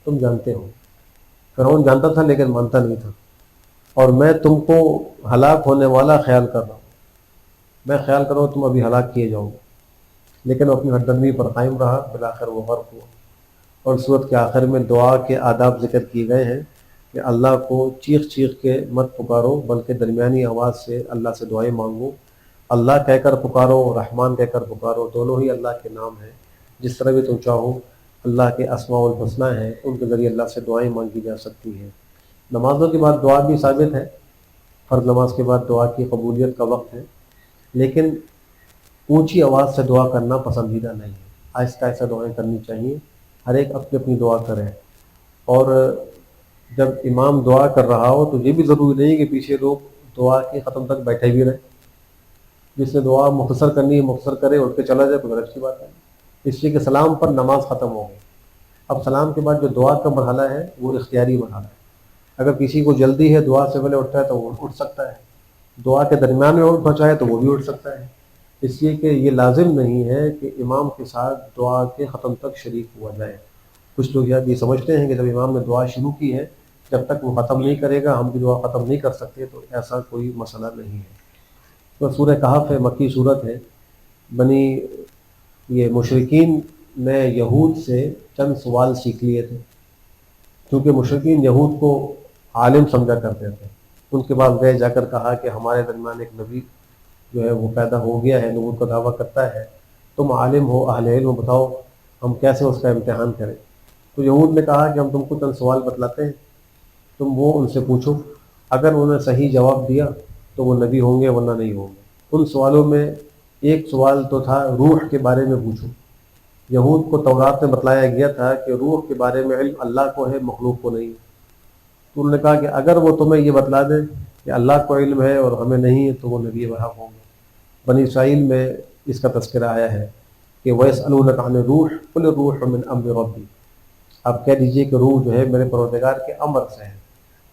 تم جانتے ہو۔ فرعون جانتا تھا لیکن مانتا نہیں تھا، اور میں تم کو ہلاک ہونے والا خیال کر رہا ہوں، میں خیال کر رہا ہوں تم ابھی ہلاک کیے جاؤ گے، لیکن وہ اپنی ہردندی پر قائم رہا، بالآخر وہ غرق ہوا۔ اور صورت کے آخر میں دعا کے آداب ذکر کیے گئے ہیں کہ اللہ کو چیخ چیخ کے مت پکارو بلکہ درمیانی آواز سے اللہ سے دعائیں مانگو، اللہ کہہ کر پکارو، رحمان کہہ کر پکارو، دونوں ہی اللہ کے نام ہیں، جس طرح بھی تم چاہو اللہ کے اسماء الحسنی ہیں، ان کے ذریعے اللہ سے دعائیں مانگی جا سکتی ہیں۔ نمازوں کے بعد دعا بھی ثابت ہے، فرض نماز کے بعد دعا کی قبولیت کا وقت ہے، لیکن اونچی آواز سے دعا کرنا پسندیدہ نہیں ہے، آہستہ آہستہ دعائیں کرنی چاہیے، ہر ایک اپنی اپنی دعا کرے۔ اور جب امام دعا کر رہا ہو تو یہ بھی ضروری نہیں کہ پیچھے لوگ دعا کے ختم تک بیٹھے بھی رہیں، جس نے دعا مختصر کرنی ہے مختصر کرے، اٹھ کے چلا جائے تو غیر اچھی بات ہے، اس لیے کہ سلام پر نماز ختم ہو گئی۔ اب سلام کے بعد جو دعا کا مرحلہ ہے وہ اختیاری مرحلہ ہے. اگر کسی کو جلدی ہے دعا سے پہلے اٹھتا ہے تو وہ اٹھ سکتا ہے, دعا کے درمیان میں اٹھنا چاہے تو وہ بھی اٹھ سکتا ہے, اس لیے کہ یہ لازم نہیں ہے کہ امام کے ساتھ دعا کے ختم تک شریک ہوا جائے. کچھ لوگ یہ سمجھتے ہیں کہ جب امام نے دعا شروع کی ہے جب تک وہ ختم نہیں کرے گا ہم بھی دعا ختم نہیں کر سکتے, تو ایسا کوئی مسئلہ نہیں ہے. تو سورہ کہف ہے, مکی صورت ہے. بنی یہ مشرکین نے یہود سے چند سوال سیکھ لیے تھے, کیونکہ مشرکین یہود کو عالم سمجھا کرتے تھے. ان کے بعد گئے جا کر کہا کہ ہمارے درمیان ایک نبی جو ہے وہ پیدا ہو گیا ہے, نبوت کا دعویٰ کرتا ہے, تم عالم ہو اہل علم, بتاؤ ہم کیسے اس کا امتحان کریں. تو یہود نے کہا کہ ہم تم کو چند سوال بتلاتے ہیں, تم وہ ان سے پوچھو, اگر انہوں نے صحیح جواب دیا تو وہ نبی ہوں گے ورنہ نہیں ہوں گے. ان سوالوں میں ایک سوال تو تھا روح کے بارے میں پوچھو. یہود کو تورات میں بتلایا گیا تھا کہ روح کے بارے میں علم اللہ کو ہے, مخلوق کو نہیں. تو انہوں نے کہا کہ اگر وہ تمہیں یہ بتلا دیں کہ اللہ کو علم ہے اور ہمیں نہیں ہے تو وہ نبی برحق ہوں گے. بنی اسرائیل میں اس کا تذکرہ آیا ہے کہ وَيَسْأَلُونَكَ عَنِ الرُّوحِ قُلِ الرُّوحُ مِنْ أَمْرِ رَبِّي, آپ کہہ دیجئے کہ روح جو ہے میرے پروردگار کے امر سے ہے,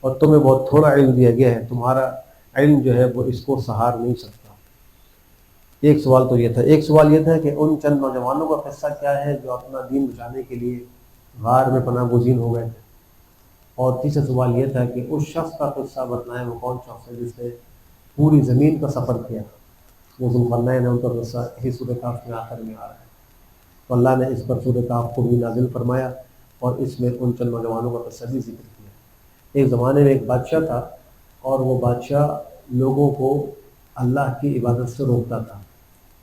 اور تمہیں بہت تھوڑا علم دیا گیا ہے, تمہارا علم جو ہے وہ اس کو سہار نہیں سکتا. ایک سوال تو یہ تھا. ایک سوال یہ تھا کہ ان چند نوجوانوں کا قصہ کیا ہے جو اپنا دین بچانے کے لیے غار میں پناہ گزین ہو گئے تھے. اور تیسرا سوال یہ تھا کہ اس شخص کا قصہ بتلائیں, وہ کون شخص ہے جس نے پوری زمین کا سفر کیا. وہ ذوالقرنین ہے, ان کا قصہ اسی سورہ کہف میں آخر میں آ رہا ہے. تو اللہ نے اس پر سورہ کہف کو بھی نازل فرمایا اور اس میں ان چند نوجوانوں کا قصہ بھی ذکر کیا. ایک زمانے میں ایک بادشاہ تھا, اور وہ بادشاہ لوگوں کو اللہ کی عبادت سے روکتا تھا,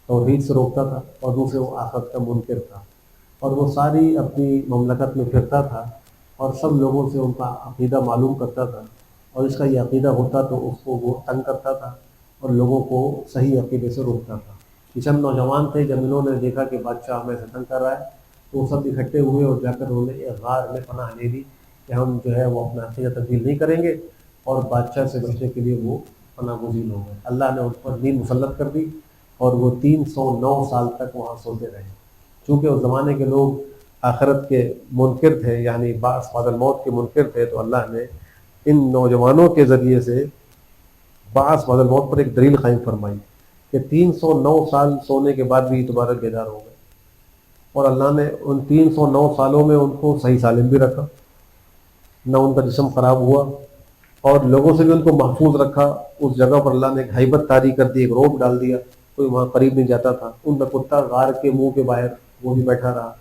توحید سے روکتا تھا, اور دوسرے وہ آخرت کا منکر تھا. اور وہ ساری اپنی مملکت میں پھرتا تھا اور سب لوگوں سے ان کا عقیدہ معلوم کرتا تھا, اور اس کا یہ عقیدہ ہوتا تو اس کو وہ تنگ کرتا تھا اور لوگوں کو صحیح عقیدے سے روکتا تھا. یہ چند نوجوان تھے, جب انہوں نے دیکھا کہ بادشاہ ہمیں سے تنگ کر رہا ہے تو وہ سب اکٹھے ہوئے اور جا کر انہوں نے ایک غار میں پناہ لے لی کہ ہم جو ہے وہ اپنا عقیدہ تبدیل نہیں کریں گے, اور بادشاہ سے بچنے کے لیے وہ پناہ گزین ہو گئے. اللہ نے ان پر نیند مسلط کر دی اور وہ 309 سال تک وہاں سوتے رہے. چونکہ اس زمانے کے لوگ آخرت کے منکر تھے, یعنی بعث بعد الموت کے منکر تھے, تو اللہ نے ان نوجوانوں کے ذریعے سے بعث بعد الموت پر ایک دلیل قائم فرمائی کہ 309 سال سونے کے بعد بھی دوبارہ بیدار ہو گئے. اور اللہ نے ان 309 سالوں میں ان کو صحیح سالم بھی رکھا, نہ ان کا جسم خراب ہوا, اور لوگوں سے بھی ان کو محفوظ رکھا. اس جگہ پر اللہ نے ایک ہیبت طاری کر دی, ایک روب ڈال دیا, کوئی وہاں قریب نہیں جاتا تھا. ان کا کتا غار کے منہ کے باہر وہ بھی بیٹھا رہا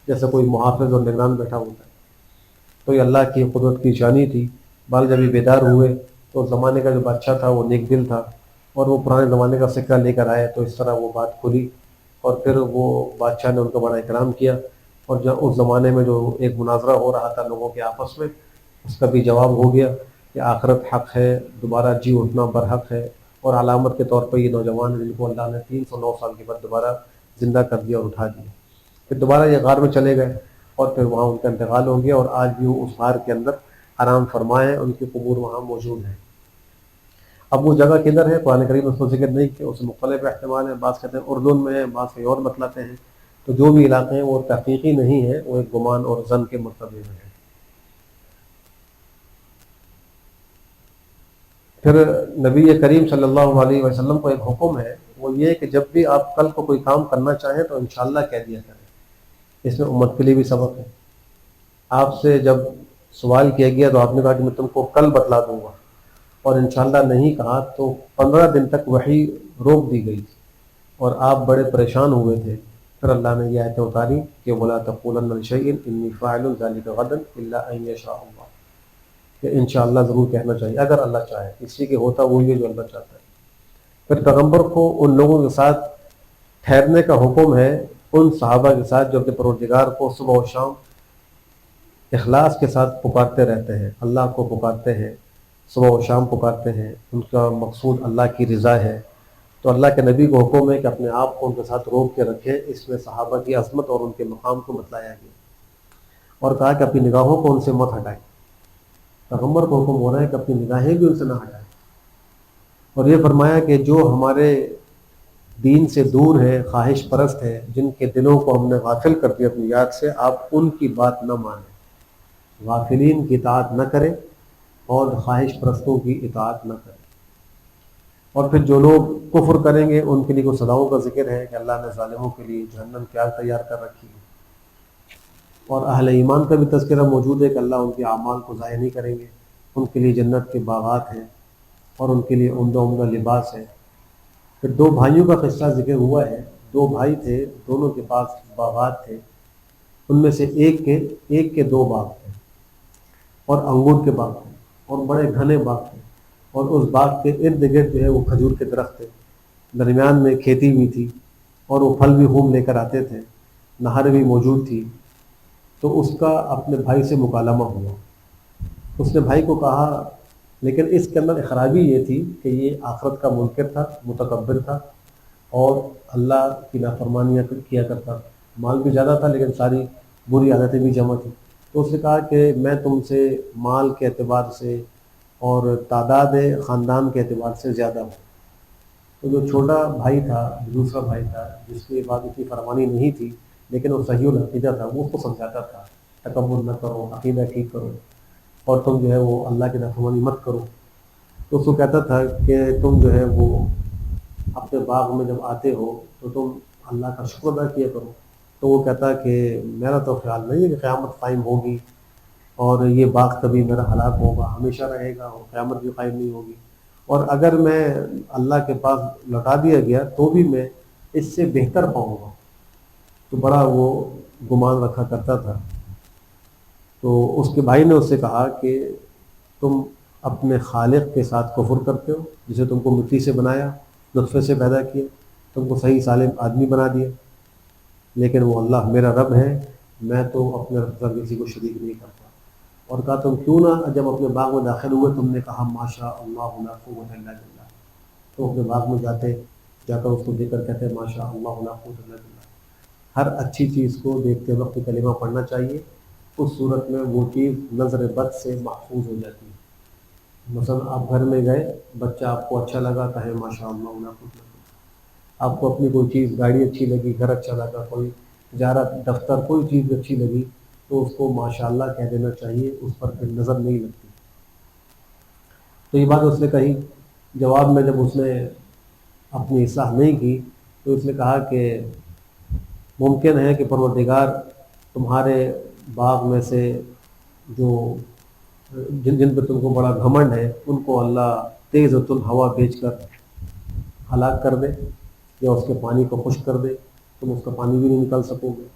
جیسے کوئی محافظ اور نگران بیٹھا ہوتا ہے. تو یہ اللہ کی قدرت کی شانی تھی. بال جب یہ بیدار ہوئے تو زمانے کا جو بادشاہ تھا وہ نیک دل تھا, اور وہ پرانے زمانے کا سکہ لے کر آئے, تو اس طرح وہ بات کھلی, اور پھر وہ بادشاہ نے ان کا بڑا اکرام کیا. اور جب اس زمانے میں جو ایک مناظرہ ہو رہا تھا لوگوں کے آپس میں, اس کا بھی جواب ہو گیا کہ آخرت حق ہے, دوبارہ جی اٹھنا برحق ہے. اور علامت کے طور پر یہ نوجوان جن کو اللہ نے 309 سال کے بعد دوبارہ زندہ کر دیا اور اٹھا دیا, پھر دوبارہ یہ غار میں چلے گئے, اور پھر وہاں ان کا انتقال ہو گیا. اور آج بھی وہ اس غار کے اندر آرام فرمائے, ان کی قبور وہاں موجود ہیں. اب وہ جگہ کدھر ہے قرآن کریم اس کو ذکر نہیں کیا, اس مختلف احتمال ہیں. بعض کہتے ہیں اردن میں ہے, بعض کہیں اور بتلاتے ہیں. تو جو بھی علاقے ہیں وہ تحقیقی نہیں ہے, وہ ایک گمان اور ظن کے مرتبے میں ہے. پھر نبی کریم صلی اللہ علیہ وسلم کو ایک حکم ہے, وہ یہ کہ جب بھی آپ کل کو کوئی کام کرنا چاہیں تو انشاءاللہ کہہ دیا کریں. اس میں امت کے لیے بھی سبق ہے. آپ سے جب سوال کیا گیا تو آپ نے کہا کہ میں تم کو کل بتلا دوں گا, اور انشاءاللہ نہیں کہا تو 15 دن تک وحی روک دی گئی تھی, اور آپ بڑے پریشان ہوئے تھے. پھر اللہ نے یہ آیتیں اتاری کہ وَلَا تَقُولَنَّ لِشَيْءٍ إِنِّي فَاعِلٌ ذَلِكَ غَدًا إِلَّا أَن يَشَاءَ اللَّهُ, کہ انشاءاللہ ضرور کہنا چاہیے اگر اللہ چاہے. اس لیے کہ ہوتا وہی ہے جو اللہ چاہتا ہے. پھر پیغمبر کو ان لوگوں کے ساتھ ٹھہرنے کا حکم ہے, ان صحابہ کے ساتھ جو اپنے پروردگار کو صبح و شام اخلاص کے ساتھ پکارتے رہتے ہیں, اللہ کو پکارتے ہیں, صبح و شام پکارتے ہیں, ان کا مقصود اللہ کی رضا ہے. تو اللہ کے نبی کو حکم ہے کہ اپنے آپ کو ان کے ساتھ روک کے رکھیں. اس میں صحابہ کی عظمت اور ان کے مقام کو بتلایا گیا, اور کہا کہ اپنی نگاہوں کو ان سے مت ہٹائیں. پیغمبر کو حکم ہو رہا ہے کہ اپنی نگاہیں بھی ان سے نہ ہٹائیں, اور یہ فرمایا کہ جو ہمارے دین سے دور ہیں، خواہش پرست ہیں، جن کے دلوں کو ہم نے غافل کر دیا اپنی یاد سے، آپ ان کی بات نہ مانیں، غافلین کی اطاعت نہ کریں اور خواہش پرستوں کی اطاعت نہ کریں۔ اور پھر جو لوگ کفر کریں گے ان کے لیے کوئی سزاؤں کا ذکر ہے کہ اللہ نے ظالموں کے لیے جہنم کی آگ تیار کر رکھی ہے۔ اور اہل ایمان کا بھی تذکرہ موجود ہے کہ اللہ ان کے اعمال کو ضائع نہیں کریں گے، ان کے لیے جنت کے باغات ہیں اور ان کے لیے عمدہ عمدہ لباس ہے۔ پھر دو بھائیوں کا قصہ ذکر ہوا ہے، دو بھائی تھے، دونوں کے پاس باغات تھے، ان میں سے ایک کے دو باغ تھے اور انگور کے باغ تھے اور بڑے گھنے باغ تھے، اور اس باغ کے ارد گرد جو ہے وہ کھجور کے درخت تھے، درمیان میں کھیتی بھی تھی اور وہ پھل بھی خوب لے کر آتے تھے، نہر بھی موجود تھی۔ تو اس کا اپنے بھائی سے مکالمہ ہوا، اس نے بھائی کو کہا، لیکن اس کے اندر خرابی یہ تھی کہ یہ آخرت کا منکر تھا، متکبر تھا اور اللہ کی نافرمانیاں کیا کرتا تھا، مال بھی زیادہ تھا لیکن ساری بری عادتیں بھی جمع تھیں۔ تو اس نے کہا کہ میں تم سے مال کے اعتبار سے اور تعداد خاندان کے اعتبار سے زیادہ ہوں۔ تو جو چھوٹا بھائی تھا، دوسرا بھائی تھا، جس کے بعد اتنی فرمانی نہیں تھی لیکن وہ صحیح العقیدہ تھا، وہ اس کو سمجھاتا تھا تکبر نہ کرو، عقیدہ ٹھیک کرو اور تم جو ہے وہ اللہ کی نافرمانی مت کرو۔ تو اس کو کہتا تھا کہ تم جو ہے وہ اپنے باغ میں جب آتے ہو تو تم اللہ کا شکر ادا کیا کرو۔ تو وہ کہتا کہ میرا تو خیال نہیں ہے کہ قیامت قائم ہوگی اور یہ باغ کبھی میرا ہلاک ہوگا، ہمیشہ رہے گا اور قیامت بھی قائم نہیں ہوگی، اور اگر میں اللہ کے پاس لوٹا دیا گیا تو بھی میں اس سے بہتر پاؤں گا۔ تو بڑا وہ گمان رکھا کرتا تھا۔ تو اس کے بھائی نے اس سے کہا کہ تم اپنے خالق کے ساتھ کفر کرتے ہو، جسے تم کو مٹی سے بنایا، نطفے سے پیدا کیا، تم کو صحیح سالم آدمی بنا دیا، لیکن وہ اللہ میرا رب ہے، میں تو اپنے رب کا کسی کو شریک نہیں کرتا۔ اور کہا تم کیوں نہ جب اپنے باغ میں داخل ہوئے تم نے کہا ماشاء اللہ لا قوت الا باللہ، تو اپنے باغ میں جا کر اس کو دیکھ کر کہتے ہیں ماشاء اللہ لا قوت الا باللہ۔ ہر اچھی چیز کو دیکھتے وقت کلمہ پڑھنا چاہیے، اس صورت میں وہ چیز نظر بد سے محفوظ ہو جاتی ہے۔ مثلا آپ گھر میں گئے، بچہ آپ کو اچھا لگا، کہے ماشاء اللہ لا قوت الا باللہ۔ آپ کو اپنی کوئی چیز، گاڑی اچھی لگی، گھر اچھا لگا، کوئی تجارت، دفتر، کوئی چیز اچھی لگی تو اس کو ماشاءاللہ کہہ دینا چاہیے، اس پر پھر نظر نہیں لگتی۔ تو یہ بات اس نے کہی، جواب میں جب اس نے اپنی اصلاح نہیں کی تو اس نے کہا کہ ممکن ہے کہ پروردگار تمہارے باغ میں سے جو جن پہ تم کو بڑا گھمنڈ ہے ان کو اللہ تیز ہوا بھیج کر ہلاک کر دے، یا اس کے پانی کو خشک کر دے، تم اس کا پانی بھی نہیں نکال سکو گے،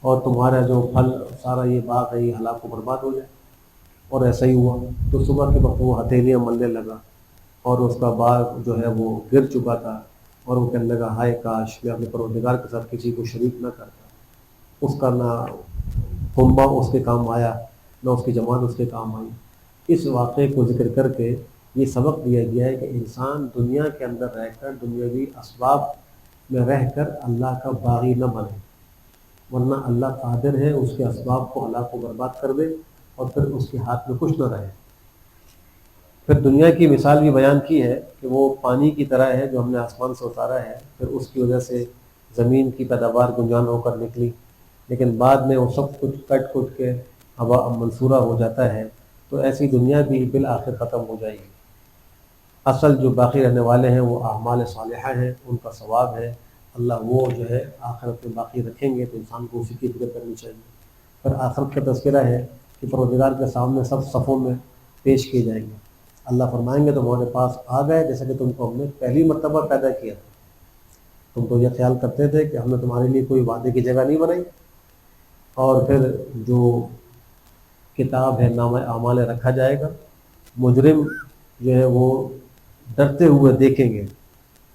اور تمہارا جو پھل سارا یہ باغ ہے یہ ہلاک و برباد ہو جائے۔ اور ایسا ہی ہوا۔ تو صبح کے وقت وہ ہتھیلیاں ملنے لگا اور اس کا باغ جو ہے وہ گر چکا تھا، اور وہ کہنے لگا ہائے کاش میں اپنے پروردگار کے ساتھ کسی کو شریک نہ کرتا۔ اس کا نہ کنبہ اس کے کام آیا، نہ اس کی جماعت اس کے کام آئی۔ اس واقعے کو ذکر کر کے یہ سبق دیا گیا ہے کہ انسان دنیا کے اندر رہ کر، دنیاوی اسباب میں رہ کر اللہ کا باغی نہ بنے، ورنہ اللہ قادر ہے اس کے اسباب کو ہلاک و برباد کر دے اور پھر اس کے ہاتھ میں کچھ نہ رہے۔ پھر دنیا کی مثال بھی بیان کی ہے کہ وہ پانی کی طرح ہے جو ہم نے آسمان سے اتارا ہے، پھر اس کی وجہ سے زمین کی پیداوار گنجان ہو کر نکلی، لیکن بعد میں وہ سب کچھ کٹ کے ہوا منصورہ ہو جاتا ہے۔ تو ایسی دنیا بھی بالآخر ختم ہو جائے گی۔ اصل جو باقی رہنے والے ہیں وہ اعمال صالحہ ہیں، ان کا ثواب ہے، اللہ وہ جو ہے آخرت میں باقی رکھیں گے، تو انسان کو اسی کی فکر کرنی چاہیے۔ پھر آخرت کا تذکرہ ہے کہ پروردگار کے سامنے سب صفوں میں پیش کیے جائیں گے، اللہ فرمائیں گے تمہارے پاس آ گئے جیسا کہ تم کو ہم نے پہلی مرتبہ پیدا کیا تھا، تم تو یہ خیال کرتے تھے کہ ہم نے تمہارے لیے کوئی وعدے کی جگہ نہیں بنائی۔ اور پھر جو کتاب ہے نامہ اعمال رکھا جائے گا، مجرم جو ہے وہ ڈرتے ہوئے دیکھیں گے،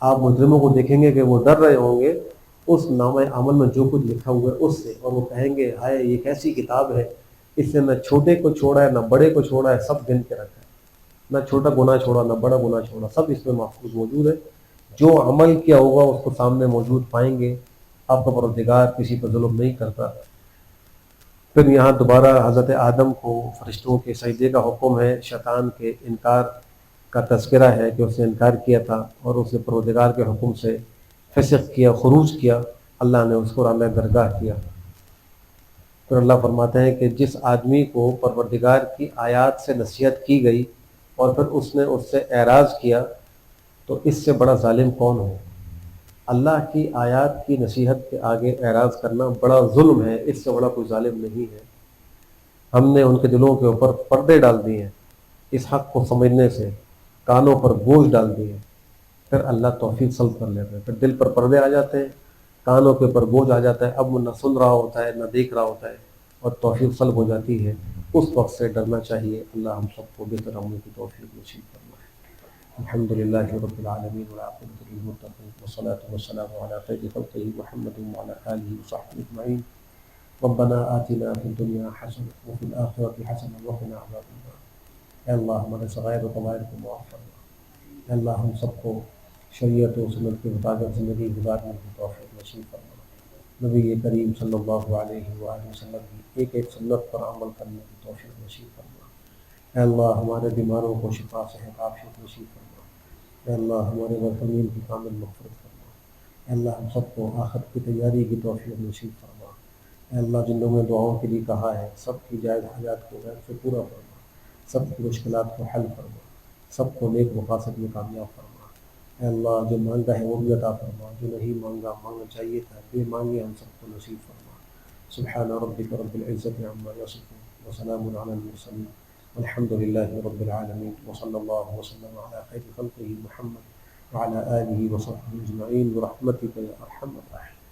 آپ مجرموں کو دیکھیں گے کہ وہ ڈر رہے ہوں گے اس نامہ عمل میں جو کچھ لکھا ہوا ہے اس سے، اور وہ کہیں گے ہائے یہ کیسی کتاب ہے، اس نے نہ چھوٹے کو چھوڑا ہے نہ بڑے کو چھوڑا ہے، سب گن کے رکھا ہے، نہ چھوٹا گناہ چھوڑا نہ بڑا گناہ چھوڑا، سب اس میں محفوظ موجود ہے۔ جو عمل کیا ہوگا اس کو سامنے موجود پائیں گے۔ آپ کا پروردگار کسی پر ظلم نہیں کرتا۔ پھر یہاں دوبارہ حضرت آدم کو فرشتوں کے سجدے کا حکم ہے، شیطان کے انکار کا تذکرہ ہے کہ اس نے انکار کیا تھا اور اس نے پروردگار کے حکم سے فسق کیا، خروج کیا، اللہ نے اس کو اعلیٰ درگاہ کیا۔ پھر اللہ فرماتے ہیں کہ جس آدمی کو پروردگار کی آیات سے نصیحت کی گئی اور پھر اس نے اس سے اعراض کیا تو اس سے بڑا ظالم کون ہو؟ اللہ کی آیات کی نصیحت کے آگے اعراض کرنا بڑا ظلم ہے، اس سے بڑا کوئی ظالم نہیں ہے۔ ہم نے ان کے دلوں کے اوپر پردے ڈال دیے ہیں، اس حق کو سمجھنے سے کانوں پر بوجھ ڈال دیے، پھر اللہ توفیق سلب کر لیتے ہیں، پھر دل پر پردے آ جاتے ہیں، کانوں کے اوپر بوجھ آ جاتا ہے، اب وہ نہ سن رہا ہوتا ہے نہ دیکھ رہا ہوتا ہے اور توفیق سلب ہو جاتی ہے۔ اس وقت سے ڈرنا چاہیے۔ اللہ ہم سب کو بہتر عمل کی توفیق نصیب فرمائے۔ الحمد للہ رب العالمین والعاقبۃ للمتقین والصلاۃ والسلام علی خیر خلقہ محمد وعلی آلہ وصحبہ اجمعین۔ ربنا آتنا فی الدنیا حسنۃ وفی الآخرۃ حسنۃ وقنا عذاب النار۔ اے اللہ ہمارے صغائر و کبائر کو معاف فرما۔ اے اللہ ہم سب کو شریعت و سنت کے مطابق زندگی گزارنے کی توفیق نصیب فرما۔ نبی کریم صلی اللہ علیہ وآلہ وسلم کی ایک ایک سنت پر عمل کرنے کی توفیق نصیب فرما۔ اے اللہ ہمارے بیماروں کو شفا صحت عافیت نصیب فرما۔ اے اللہ ہمارے غرقین کی کامل مغفرت فرما۔ اے اللہ ہم سب کو آخرت کی تیاری کی توفیق نصیب فرما۔ اے اللہ جن لوگوں نے دعاؤں کے لیے کہا ہے سب کی جائز حاجات کو غیر سے پورا فرما، سب کی مشکلات کو حل فرما، سب کو نیک مقاصد میں کامیاب فرما۔ اے اللہ جو مانگا ہے وہ بھی عطا فرما، جو نہیں مانگا مانگنا چاہیے تھا بے مانگے ہم سب کو نصیب فرما۔ سبحان ربک رب العزت عما یصفون وسلام علی المرسلین والحمد للہ رب العالمین وصلی اللہ وسلم علی خیر خلقہ محمد وعلی آلہ وصحبہ اجمعین برحمتک یا ارحم الراحمین۔